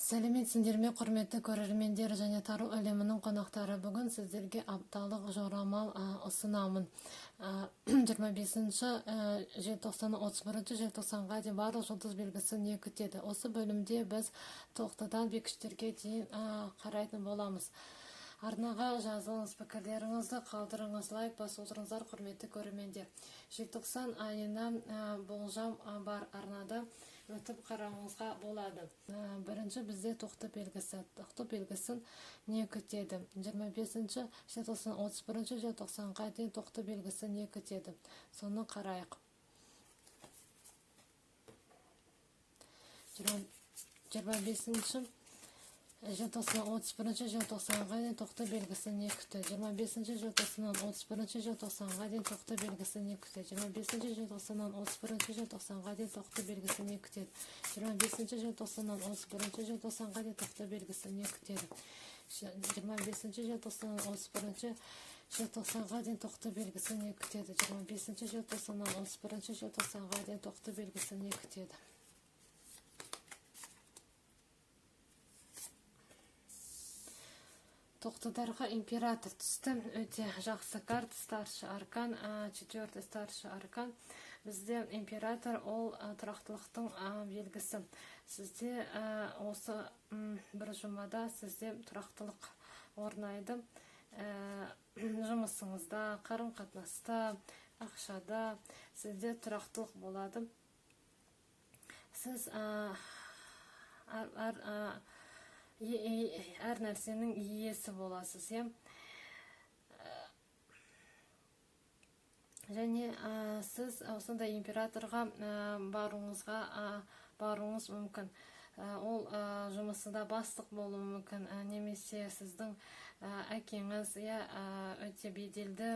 Сәлеметсіңдер ме, құрметті көрермендер және тару әлемінің қонақтары. Бүгін сіздерге апталық жорамал ұсынамын. 25 желтоқсаннан 31 желтоқсанға дейін барлық жұлдыз белгісі не күтеді. Осы бөлімде біз тоқтыдан бекіштерге дейін қарайтын боламыз. Арнаға жазылыңыз, пікірлеріңізді қалдырыңыз, лайк басып отырыңыздар, құрметті көрермендер. Желтоқсан айына болжам бар, арнада өтіп қарауыңызға болады. Бірінші бізде тоқты белгісі. Тоқты белгісін не күтеді? 25 желтоқсан 31 желтоқсанға дейін тоқты белгісі не күтеді? Соны қарайық. 25 желтоқсан 31 желтоқсанға дейін тоқты белгісі не күтеді? 25 желтоқсаннан 31 желтоқсанға дейін тоқты белгісі не күтеді? 25 желтоқсаннан 31 желтоқсанға дейін тоқты белгісі не күтеді? 25 желтоқсаннан 31 желтоқсанға дейін тоқты белгісі не күтеді? 25 желтоқсаннан 31 желтоқсанға дейін тоқты белгісі не күтеді? 25 желтоқсаннан 31 желтоқсанға дейін тоқты белгісі не күтеді? Тоқтыдарға император түсті. Өте жақсы карта. Старший аркан, 4-й старший аркан. Бізде император ол тұрақтылықтың белгісі. Сізде осы бір жұмада сізде тұрақтылық орнайды. Жұмысыңызда, қарым-қатынаста, ақшада сізде тұрақтылық болады. Сіз әр нәрсенің иесі боласыз, және сіз осындай императорға баруыңыз мүмкін. Ол жұмысында бастық болуы мүмкін, немесе сіздің әкеңіз өте беделді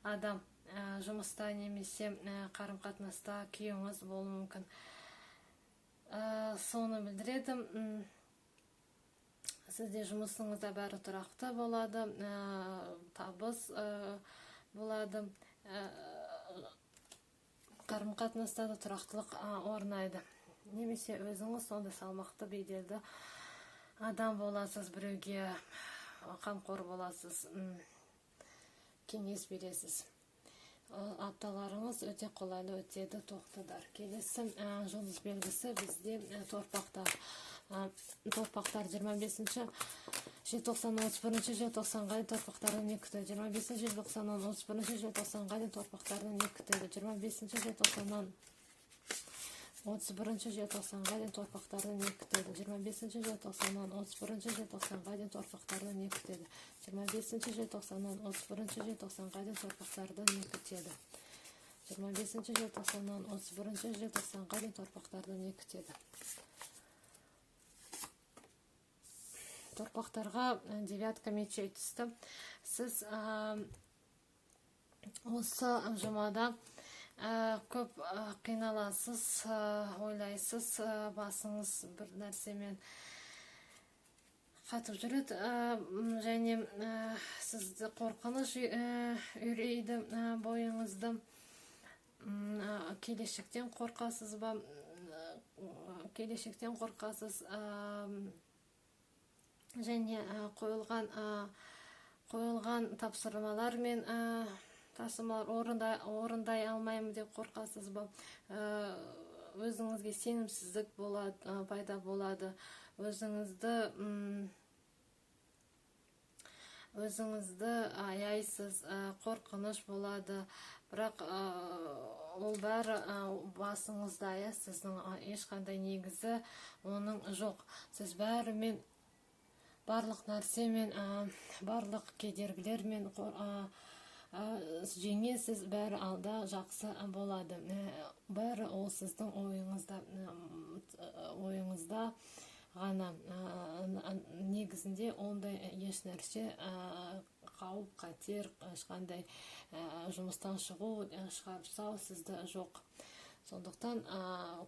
адам, жұмыста немесе қарым-қатынаста күйеуіңіз болуы мүмкін. Соны білдіреді. Сізде жұмысыңызда бәрі тұрақты болады, табыс болады, қарым-қатынаста да тұрақтылық орнайды. Немесе өзіңіз сондай салмақты беделді адам боласыз, біреуге қамқор боласыз, кеңес бересіз. Апталарыңыз өте қолайлы өтеді, тоқтыдар. Келесі жұлдыз белгісі бізде торпақтар. Торпақтар 25 желтоқсаннан 31 желтоқсанға дейін торпақтардың не күтеді? 25 желтоқсаннан 31 желтоқсанға дейін торпақтардың не күтеді? 25 желтоқсаннан 31 желтоқсанға дейін торпақтардың не күтеді? 25 желтоқсаннан 31 желтоқсанға дейін торпақтардың не күтеді? 25 желтоқсаннан 31 желтоқсанға дейін торпақтарды не күтеді? 25 желтоқсаннан 31 желтоқсанға дейін торпақтарды не күтеді? Торпақтарға девятка мечей түсті. Сіз осы жұмада көп қиналасыз, ойлайсыз, басыңыз бір нәрсемен қатып жүреді, және сізді қорқыныш үрейді бойыңызды. Келешектен қорқасыз ба? Келешектен қорқасыз, және қойылған тапсырмалар мен тасымалар орындай алмаймын деп қорқасыз ба? Өзіңізге сенімсіздік пайда болады. Өзіңізді аяйсыз, қорқыныш болады. Бірақ ол бәрі басыңызда, сіздің ешқандай негізі оның жоқ. Сіз бәрімен, барлық нәрсемен, барлық кедергілермен жеңесіз, бәрі алда жақсы болады. Бәрі ол сіздің ойыңызда ғана. Негізінде ондай еш нәрсе, қауіп, қатер, ешқандай жұмыстан шығу, шығарсау сізді жоқ. Сондықтан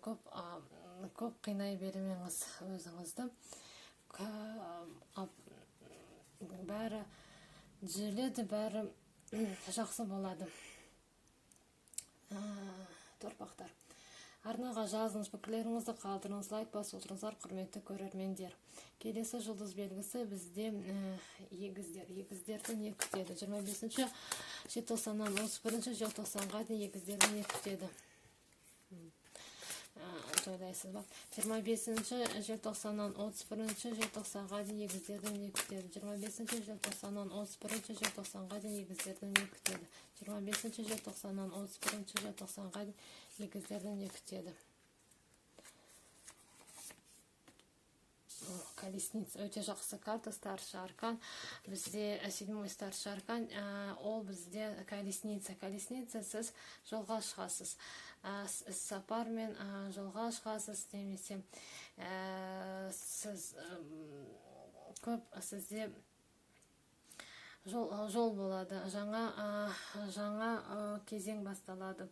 көп қинай бермеңіз өзіңізді. Бәрі түзеледі, бәрі жақсы болады. Торпақтар. Арнаға жазыңыз, пікірлеріңізді қалдырыңыз, лайк басып отырыңыздар, құрметті көрермендер. Келесі жұлдыз белгісі бізде егіздер. Егіздерді не күтеді? 25-ші желтоқсаннан 31-ші желтоқсанға дейін егіздерді не күтеді? Жойлайсыз ба? 25-ші желтоқсаннан 31-ші желтоқсанға дейін егіздерді не күтеді? 25-ші желтоқсаннан 31-ші желтоқсанға дейін егіздерді не күтеді? 25-ші желтоқсаннан 31-ші желтоқсанға дейін егіздерді не күтеді? Колесница өте жақсы карта, старший аркан. Бізде 7-й старший аркан, ол бізде колесница. Колесница, сіз жолға шығасыз. Сапармен жолға шығасыз, немесе сіз көп сізде жол болады. Жаңа кезең басталады.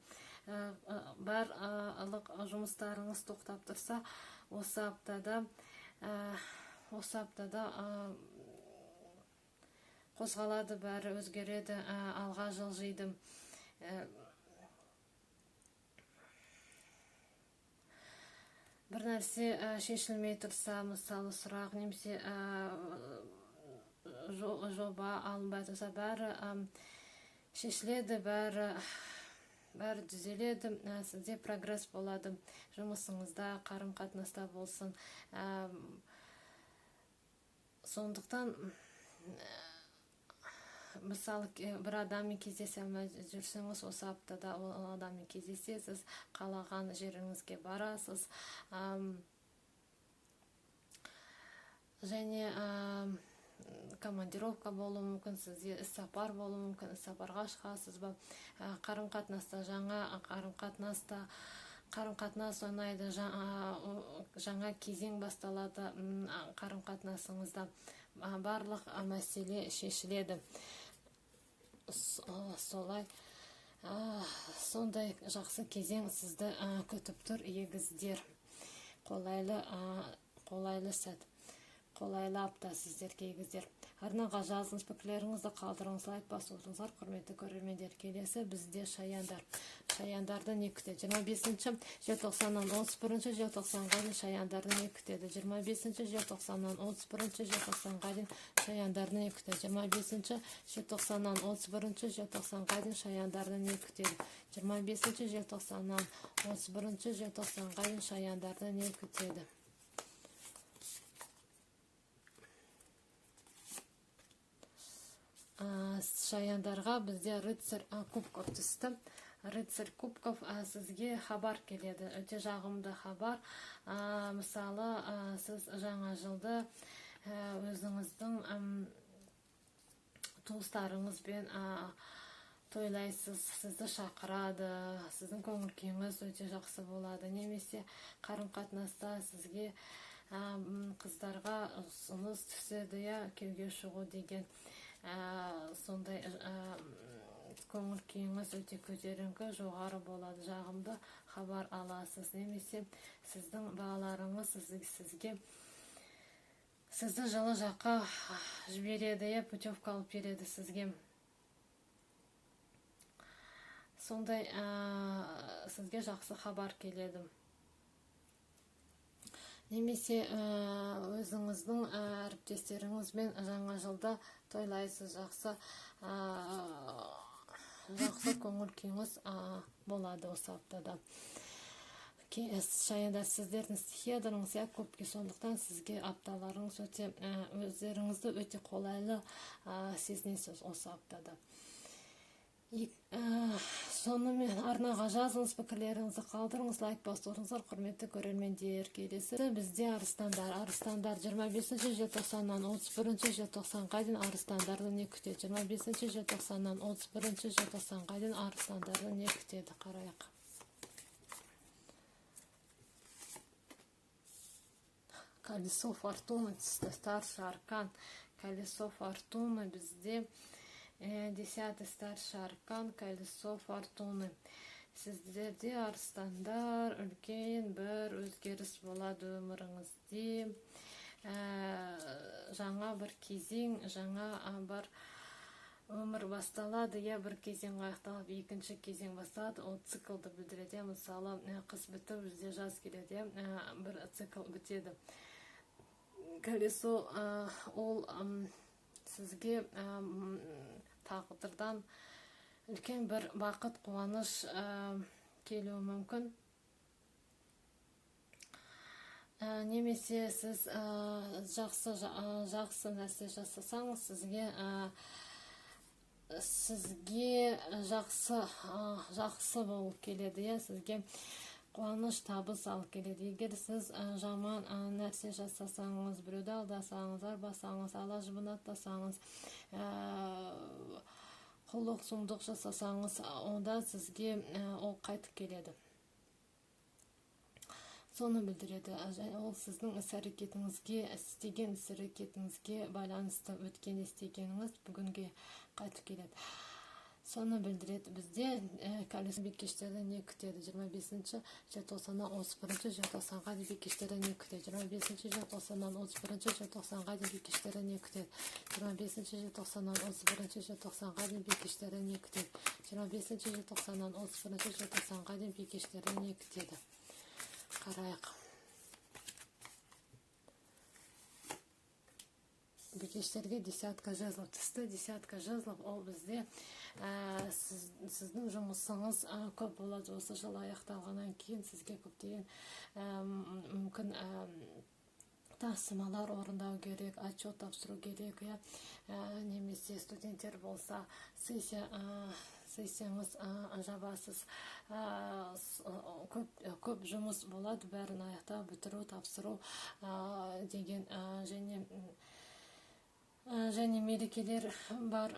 Барлық жұмыстарыңыз тоқтап тұрса, осы аптада қозғалады, бәрі өзгереді, алға жылжиды. Бір нәрсе шешілмей тұрса, мысалы сұрақ, немесе жоба алынбай тұрса, бәрі шешіледі, бәрі түзеледі, сізде прогресс болады, жұмысыңызда, қарым-қатынаста болсын. Сондықтан, мысалы, бір адаммен кездесе алмай жүрсеңіз, осы аптада ол адаммен кездесесіз, қалаған жеріңізге барасыз. Және командировка болуы мүмкін, сізде іс-сапар болуы мүмкін, іс-сапарға шығасыз ба, қарым-қатынаста, жаңа қарым-қатынас ойнайды, жаңа кезең басталады, қарым-қатынасыңызда барлық мәселе шешіледі. Сондай жақсы кезең сізді күтіп тұр, егіздер. Қолайлы сәт. Қолайлы апта сіздерге, егіздер. Арнаға жазыңыз, пікірлеріңізді қалдырыңыз, лайк басып отырыңыздар, құрметті көрермендер. Келесі бізде шаяндар. Шаяндарды не күтеді? 25-ші желтоқсаннан 31-ші желтоқсанға дейін шаяндарды не күтеді? 25-ші желтоқсаннан 31-ші желтоқсанға дейін шаяндарды не күтеді? 25-ші желтоқсаннан 31-ші желтоқсанға дейін шаяндарды не күтеді? 25-ші желтоқсаннан 31-ші желтоқсанға дейін шаяндарды не күтеді? Шаяндарға бізде рыцарь кубков түсті. Рыцарь кубков сізге хабар келеді, өте жағымды хабар. Мысалы, сіз жаңа жылды өзіңіздің туыстарыңызбен тойлайсыз, сізді шақырады, сіздің көңіл күйіңіз өте жақсы болады. Немесе қарым-қатынаста сізге қыздарға ұсыныс түседі, күйеуге шығу деген. Сондай көңіл күйіңіз өте көтеріңкі, жоғары болады, жағымды хабар аласыз. Немесе сіздің балаларыңыз сізді жылы жаққа жібереді, путевка алып береді сізге. Сондай сізге жақсы хабар келеді. Немесе өзіңіздің әріптестеріңізбен жаңа жылда тойлайсыз, жақсы көңіл күйіңіз болады осы аптада. Шаяндар, сіздердің стихиядарыңыз көпке, сондықтан сізге апталарыңыз өздеріңізді өте қолайлы сезінесіз осы аптада. Сонымен арнаға жазыңыз, пікірлеріңізді қалдырыңыз, лайк басып отырыңыздар, құрметті көрермендер. Келесі бізде арыстандар. Арыстандар 25-ші желтоқсаннан 31-ші желтоқсанға дейін арыстандарды не күтеді? 25-ші желтоқсаннан 31-ші желтоқсанға дейін арыстандарды не күтеді? Қарайық. Колесо фортуны түсті, старший аркан. Колесо фортуны бізде 10-й старший аркан, колесо фортуны. Сіздерде арыстандар үлкен бір өзгеріс болады өміріңізде. Жаңа бір кезең, жаңа бір өмір басталады, бір кезең аяқталып, екінші кезең басталады, ол циклды білдіреді. Мысалы, қыс бітіп, бізде жаз келеді, бір цикл бітеді. Колесо ол сізге тағдырдан үлкен бір бақыт, қуаныш келуі мүмкін. Немесе сіз жақсы нәрсе жасасаңыз, сізге жақсы болып келеді, сізге қуаныш, табыс алып келеді. Егер сіз жаман нәрсе жасасаңыз, біреуді алдасаңыз, арбасаңыз, ала-жібін аттасаңыз, құлдық, сұмдық жасасаңыз, онда сізге ол қайтып келеді. Соны білдіреді. Ол сіздің іс-әрекетіңізге, істеген іс-әрекетіңізге байланысты, өткен істегеніңіз бүгінге қайтып келеді. Соны білдіреді. Бізде колесо бикештерді не күтеді? 25 желтоқсаннан 31 желтоқсанға дейін бикештерді не күтеді? 25 желтоқсаннан 31 желтоқсанға дейін бикештерді не күтеді? 25 желтоқсаннан 31 желтоқсанға дейін бикештерді не күтеді? 25 желтоқсаннан 31 желтоқсанға дейін бикештерді не күтеді? Қарайық. Бикештерге десятка жезлов түсті. Десятка жезлов ол бізде сіздің жұмысыңыз көп болады. Осы жыл аяқталғаннан кейін сізге көптеген мүмкін тапсырмалар орындау керек, отчет тапсыру керек, немесе студенттер болса сессияңыз жабасыз, көп жұмыс болады, бәрін аяқтау, бітіру, тапсыру деген, және мерекелер бар,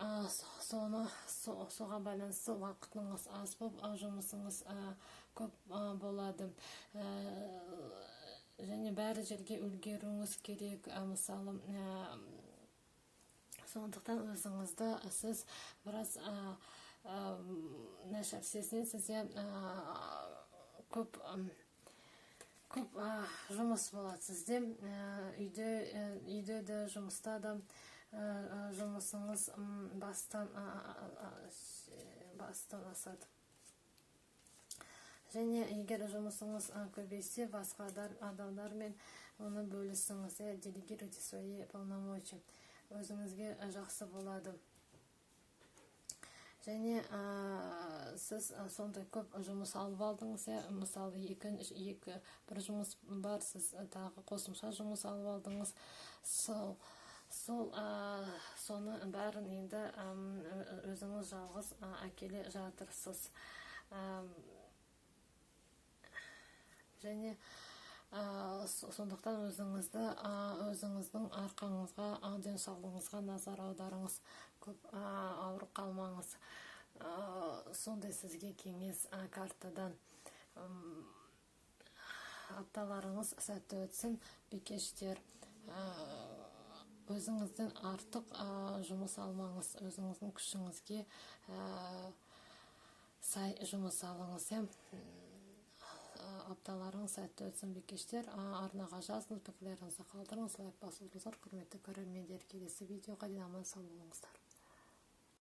соға байланысты уақытыңыз аз болып, жұмысыңыз көп болады. Және бәрі жерге үлгеруіңіз керек. Мысалы, сондықтан өзіңізді сіз біраз нашар сезінесіз, көп жұмыс болады сізде. Үйде де, жұмыста да жұмысыңыз бастан асады. Және егер жұмысыңыз көбейсе, басқа адамдармен оны бөлісіңіз, делегируйте свои полномочия. Өзіңізге жақсы болады. Және сіз сондай көп жұмыс алып алдыңыз, мысалы бір жұмыс бар, сіз тағы қосымша жұмыс алып алдыңыз. Соны бәрін енді өзіңіз жалғыз әкеле жатырсыз. Және сондықтан өзіңіздің арқаңызға, денсаулығыңызға назар аударыңыз, көп ауырып қалмаңыз. Сондай сізге кеңес картадан. Апталарыңыз сәтті өтсін, бикештер. Өзіңізден артық жұмыс алмаңыз, өзіңіздің күшіңізге сай жұмыс алыңыз. Апталарың сәтті өтсін, бикештер. Арнаға жазыңыз, пікірлеріңізді қалдырыңыз, лайк басыңыздар. Құрметті көрермендер, келесі видеоға дейін аман сау болыңыздар.